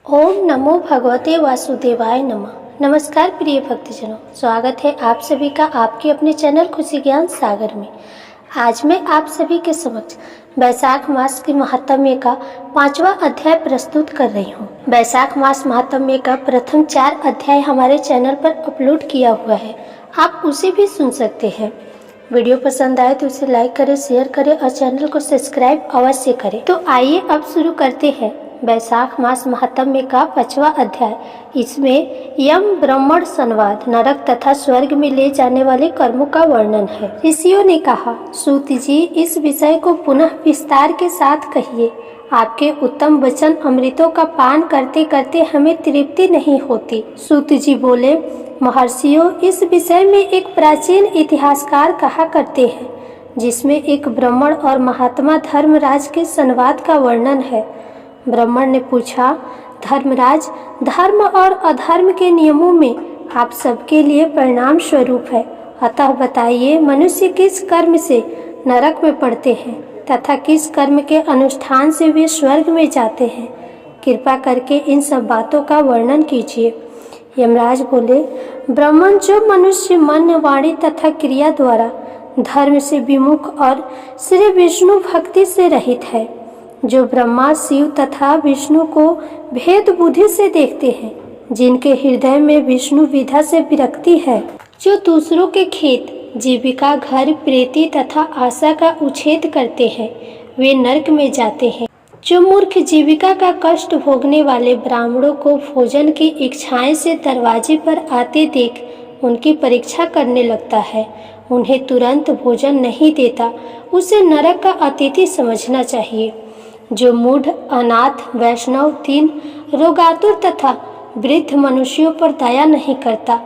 ओम नमो भगवते वासुदेवाय नमः। नमस्कार प्रिय भक्तजनों, स्वागत है आप सभी का आपके अपने चैनल खुशी ज्ञान सागर में। आज मैं आप सभी के समक्ष वैशाख मास के महात्म्य का 5वां अध्याय प्रस्तुत कर रही हूँ। वैशाख मास महात्म्य का प्रथम 4 अध्याय हमारे चैनल पर अपलोड किया हुआ है, आप उसे भी सुन सकते हैं। वीडियो पसंद आए तो उसे लाइक करें, शेयर करें और चैनल को सब्सक्राइब अवश्य करें। तो आइए अब शुरू करते हैं वैशाख मास महात्म्य का 5वां अध्याय। इसमें यम ब्राह्मण संवाद, नरक तथा स्वर्ग में ले जाने वाले कर्मों का वर्णन है। ऋषियों ने कहा, सूत जी इस विषय को पुनः विस्तार के साथ कहिए। आपके उत्तम वचन अमृतों का पान करते करते हमें तृप्ति नहीं होती। सूत जी बोले, महर्षियों इस विषय में एक प्राचीन इतिहासकार कहा करते हैं, जिसमें एक ब्राह्मण और महात्मा धर्मराज के संवाद का वर्णन है। ब्राह्मण ने पूछा, धर्मराज, धर्म और अधर्म के नियमों में आप सबके लिए परिणाम स्वरूप है, अतः बताइए मनुष्य किस कर्म से नरक में पड़ते हैं तथा किस कर्म के अनुष्ठान से वे स्वर्ग में जाते हैं। कृपा करके इन सब बातों का वर्णन कीजिए। यमराज बोले, ब्राह्मण, जो मनुष्य मन, वाणी तथा क्रिया द्वारा धर्म से विमुख और श्री विष्णु भक्ति से रहित है, जो ब्रह्मा, शिव तथा विष्णु को भेद बुद्धि से देखते हैं, जिनके हृदय में विष्णु विधा से विरक्ति है, जो दूसरों के खेत, जीविका, घर, प्रीति तथा आशा का उच्छेद करते हैं, वे नरक में जाते हैं। जो मूर्ख जीविका का कष्ट भोगने वाले ब्राह्मणों को भोजन की इच्छाएं से दरवाजे पर आते देख उनकी परीक्षा करने लगता है, उन्हें तुरंत भोजन नहीं देता, उसे नरक का अतिथि समझना चाहिए। जो मूढ़, अनाथ, वैष्णव, दीन, रोगातुर तथा वृद्ध मनुष्यों पर दया नहीं करता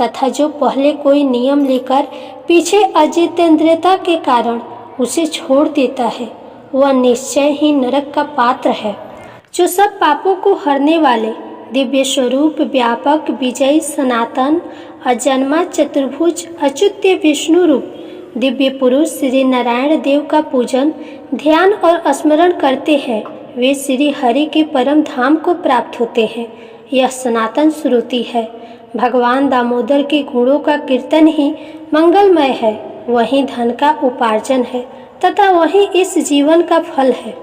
तथा जो पहले कोई नियम लेकर पीछे अजितेंद्रियता के कारण उसे छोड़ देता है, वह निश्चय ही नरक का पात्र है। जो सब पापों को हरने वाले दिव्य स्वरूप, व्यापक, विजयी, सनातन, अजन्मा, चतुर्भुज, अच्युत्य विष्णु रूप दिव्य पुरुष श्री नारायण देव का पूजन, ध्यान और स्मरण करते हैं, वे श्री हरि के परम धाम को प्राप्त होते हैं। यह सनातन श्रुति है। भगवान दामोदर के गुणों का कीर्तन ही मंगलमय है, वही धन का उपार्जन है तथा वही इस जीवन का फल है।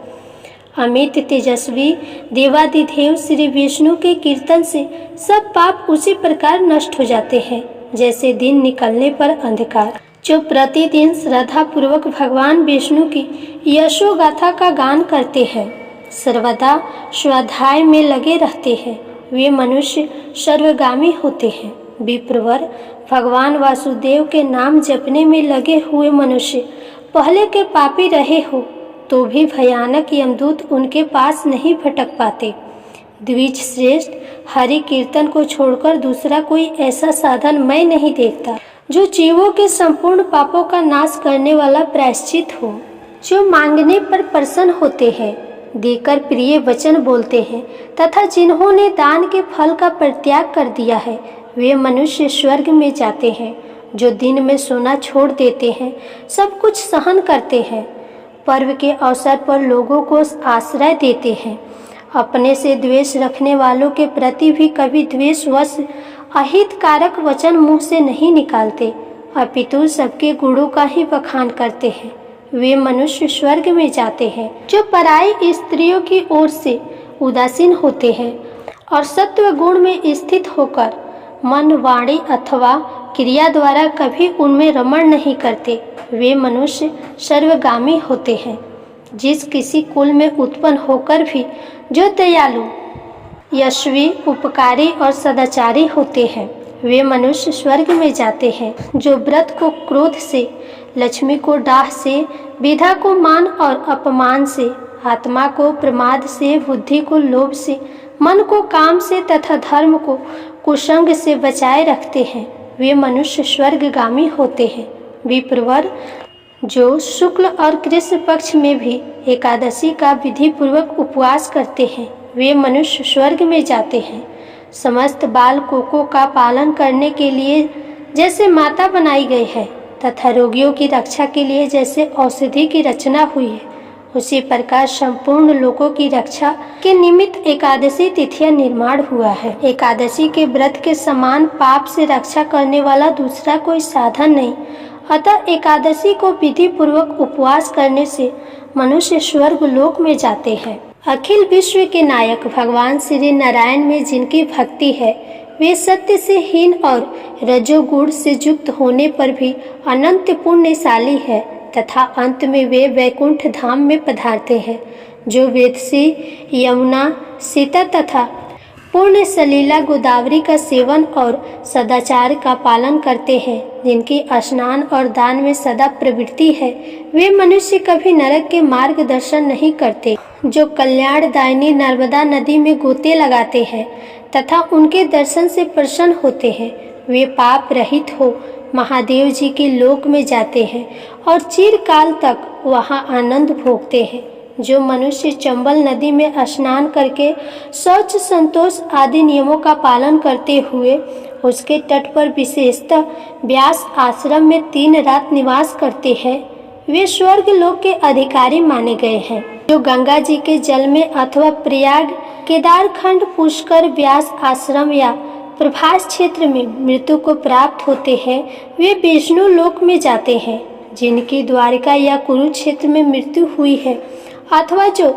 अमित तेजस्वी देवादिदेव श्री विष्णु के कीर्तन से सब पाप उसी प्रकार नष्ट हो जाते हैं जैसे दिन निकलने पर अंधकार। जो प्रतिदिन श्रद्धा पूर्वक भगवान विष्णु की यशोगाथा का गान करते हैं, सर्वदा स्वाध्याय में लगे रहते हैं, वे मनुष्य सर्वगामी होते हैं। विप्रवर, भगवान वासुदेव के नाम जपने में लगे हुए मनुष्य पहले के पापी रहे हो तो भी भयानक यमदूत उनके पास नहीं भटक पाते। द्विज श्रेष्ठ, हरि कीर्तन को छोड़कर दूसरा कोई ऐसा साधन मैं नहीं देखता जो जीवों के संपूर्ण पापों का नाश करने वाला प्रायश्चित हो। जो मांगने पर प्रसन्न होते हैं, देकर प्रिय वचन बोलते हैं तथा जिन्होंने दान के फल का परित्याग कर दिया है, वे मनुष्य स्वर्ग में जाते हैं। जो दिन में सोना छोड़ देते हैं, सब कुछ सहन करते हैं, पर्व के अवसर पर लोगों को आश्रय देते हैं, अपने से द्वेष रखने वालों के प्रति भी कभी द्वेषवश अहितकारक वचन मुंह से नहीं निकालते, अपितु सबके गुणों का ही बखान करते हैं, वे मनुष्य स्वर्ग में जाते हैं। जो पराई स्त्रियों की ओर से उदासीन होते हैं और सत्व गुण में स्थित होकर मन, वाणी अथवा क्रिया द्वारा कभी उनमें रमण नहीं करते, वे मनुष्य सर्वगामी होते हैं। जिस किसी कुल में उत्पन्न होकर भी जो दयालु, यशस्वी, उपकारी और सदाचारी होते हैं, वे मनुष्य स्वर्ग में जाते हैं। जो व्रत को क्रोध से, लक्ष्मी को डाह से, विधा को मान और अपमान से, आत्मा को प्रमाद से, बुद्धि को लोभ से, मन को काम से तथा धर्म को कुसंग से बचाए रखते हैं, वे मनुष्य स्वर्गगामी होते हैं। विप्रवर, जो शुक्ल और कृष्ण पक्ष में भी एकादशी का विधि पूर्वक उपवास करते हैं, वे मनुष्य स्वर्ग में जाते हैं। समस्त बालकों का पालन करने के लिए जैसे माता बनाई गई है तथा रोगियों की रक्षा के लिए जैसे औषधि की रचना हुई है, उसी प्रकार संपूर्ण लोगों की रक्षा के निमित्त एकादशी तिथियां निर्माण हुआ है। एकादशी के व्रत के समान पाप से रक्षा करने वाला दूसरा कोई साधन नहीं, अतः एकादशी को विधि पूर्वक उपवास करने से मनुष्य स्वर्ग लोक में जाते हैं। अखिल विश्व के नायक भगवान श्री नारायण में जिनकी भक्ति है, वे सत्य से हीन और रजोगुण से युक्त होने पर भी अनंत पुण्यशाली है तथा अंत में वे वैकुंठ धाम में पधारते हैं। जो वेदसी, यमुना, सीता तथा पूर्ण सलीला गोदावरी का सेवन और सदाचार का पालन करते हैं, जिनकी स्नान और दान में सदा प्रवृत्ति है, वे मनुष्य कभी नरक के मार्गदर्शन नहीं करते। जो कल्याणदायिनी नर्मदा नदी में गोते लगाते हैं तथा उनके दर्शन से प्रसन्न होते हैं, वे पाप रहित हो महादेव जी के लोक में जाते हैं और चिरकाल तक वहां आनंद भोगते हैं। जो मनुष्य चंबल नदी में स्नान करके शौच, संतोष आदि नियमों का पालन करते हुए उसके तट पर विशेषतः व्यास आश्रम में 3 रात निवास करते हैं, वे स्वर्ग लोक के अधिकारी माने गए हैं। जो गंगा जी के जल में अथवा प्रयाग, केदारखंड, पुष्कर, व्यास आश्रम या प्रभास क्षेत्र में मृत्यु को प्राप्त होते हैं, वे विष्णु लोक में जाते हैं। जिनकी द्वारिका या कुरुक्षेत्र में मृत्यु हुई है अथवा जो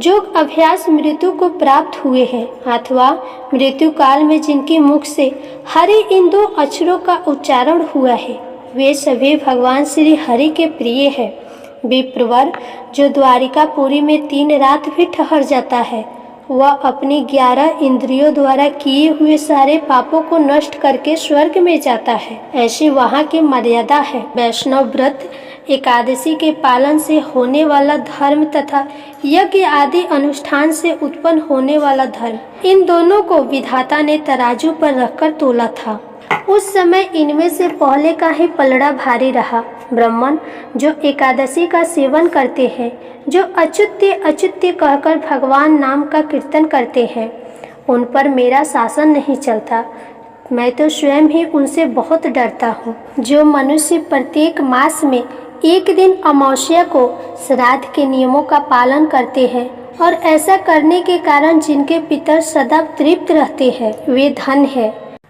योग अभ्यास मृत्यु को प्राप्त हुए हैं अथवा मृत्यु काल में जिनके मुख से हरि इन 2 अक्षरों का उच्चारण हुआ है, वे सभी भगवान श्री हरि के प्रिय है। विप्रवर जो द्वारिकापुरी में 3 रात भी ठहर जाता है, वह अपनी 11 इंद्रियों द्वारा किए हुए सारे पापों को नष्ट करके स्वर्ग में जाता है। ऐसी वहाँ की मर्यादा है। वैष्णव व्रत, एकादशी के पालन से होने वाला धर्म तथा यज्ञ आदि अनुष्ठान से उत्पन्न होने वाला धर्म, इन दोनों को विधाता ने तराजू पर रखकर तोला था। उस समय इनमें से पहले का ही पलड़ा भारी रहा। ब्राह्मण जो एकादशी का सेवन करते हैं, जो अच्युत्य अच्युत्य कहकर भगवान नाम का कीर्तन करते हैं, उन पर मेरा शासन नहीं चलता। मैं तो स्वयं ही उनसे बहुत डरता हूँ। जो मनुष्य प्रत्येक मास में एक दिन अमावस्या को श्राद्ध के नियमों का पालन करते हैं और ऐसा करने के कारण जिनके पितर सदा तृप्त रहते हैं, वे धन है,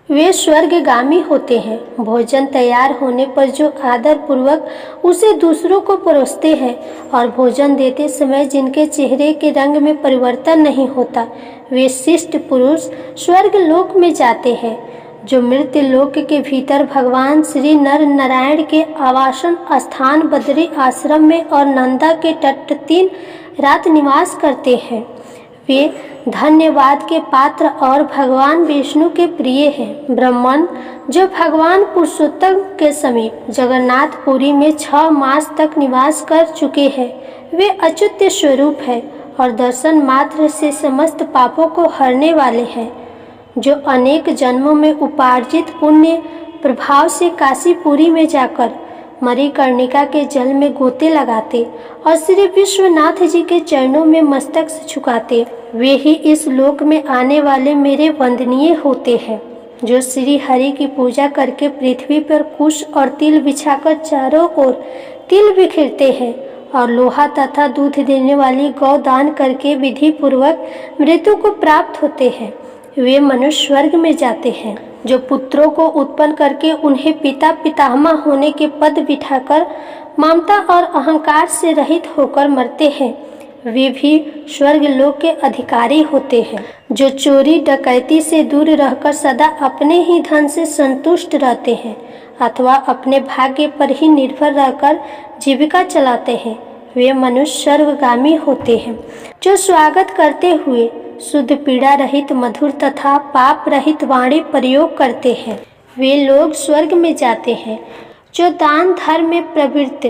वे स्वर्गगामी होते हैं। भोजन तैयार होने पर जो आदर पूर्वक उसे दूसरों को परोसते हैं और भोजन देते समय जिनके चेहरे के रंग में परिवर्तन नहीं होता, वे शिष्ट पुरुष स्वर्ग लोक में जाते हैं। जो मृत्यु लोक के भीतर भगवान श्री नर नारायण के आवासन स्थान बद्री आश्रम में और नंदा के तट 3 रात निवास करते हैं, वे धन्यवाद के पात्र और भगवान विष्णु के प्रिय हैं। ब्राह्मण जो भगवान पुरुषोत्तम के समीप जगन्नाथपुरी में 6 मास तक निवास कर चुके हैं, वे अच्युत स्वरूप है और दर्शन मात्र से समस्त पापों को हरने वाले हैं। जो अनेक जन्मों में उपार्जित पुण्य प्रभाव से काशीपुरी में जाकर मणिकर्णिका के जल में गोते लगाते और श्री विश्वनाथ जी के चरणों में मस्तक से झुकाते, वे ही इस लोक में आने वाले मेरे वंदनीय होते हैं। जो श्री हरि की पूजा करके पृथ्वी पर कुश और तिल बिछाकर चारों ओर तिल बिखेरते हैं और लोहा तथा दूध देने वाली गौ दान करके विधि पूर्वक मृत्यु को प्राप्त होते हैं, वे मनुष्य स्वर्ग में जाते हैं। जो पुत्रों को उत्पन्न करके उन्हें पिता पितामह होने के पद बिठाकर ममता और अहंकार से रहित होकर मरते हैं, वे भी स्वर्ग लोक के अधिकारी होते हैं। जो चोरी डकैती से दूर रहकर सदा अपने ही धन से संतुष्ट रहते हैं अथवा अपने भाग्य पर ही निर्भर रहकर जीविका चलाते हैं, वे मनुष्य सर्वगामी होते हैं। जो स्वागत करते हुए शुद्ध पीड़ा रहित मधुर तथा पाप रहित वाणी प्रयोग करते हैं, वे लोग स्वर्ग में जाते हैं। जो दान धर्म में प्रवृत्त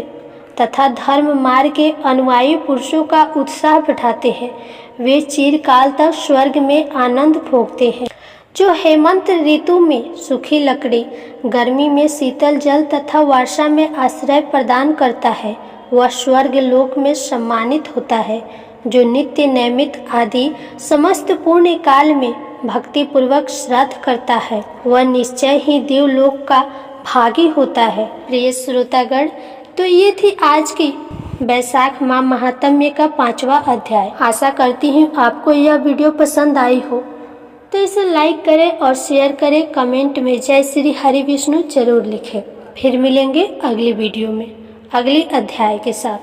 तथा धर्म मार्ग के अनुयायी पुरुषों का उत्साह बढ़ाते हैं, वे चिरकाल तक स्वर्ग में आनंद भोगते हैं। जो हेमंत ऋतु में सूखी लकड़ी, गर्मी में शीतल जल तथा वर्षा में आश्रय प्रदान करता है, वह स्वर्ग लोक में सम्मानित होता है। जो नित्य नैमित आदि समस्त पुण्य काल में भक्ति पूर्वक श्राद्ध करता है, वह निश्चय ही देवलोक का भागी होता है। प्रिय श्रोतागण, तो ये थी आज की बैसाख माह महात्म्य का 5वां अध्याय। आशा करती हूँ आपको यह वीडियो पसंद आई हो, तो इसे लाइक करें और शेयर करें। कमेंट में जय श्री हरि विष्णु जरूर लिखें। फिर मिलेंगे अगली वीडियो में अगली अध्याय के साथ।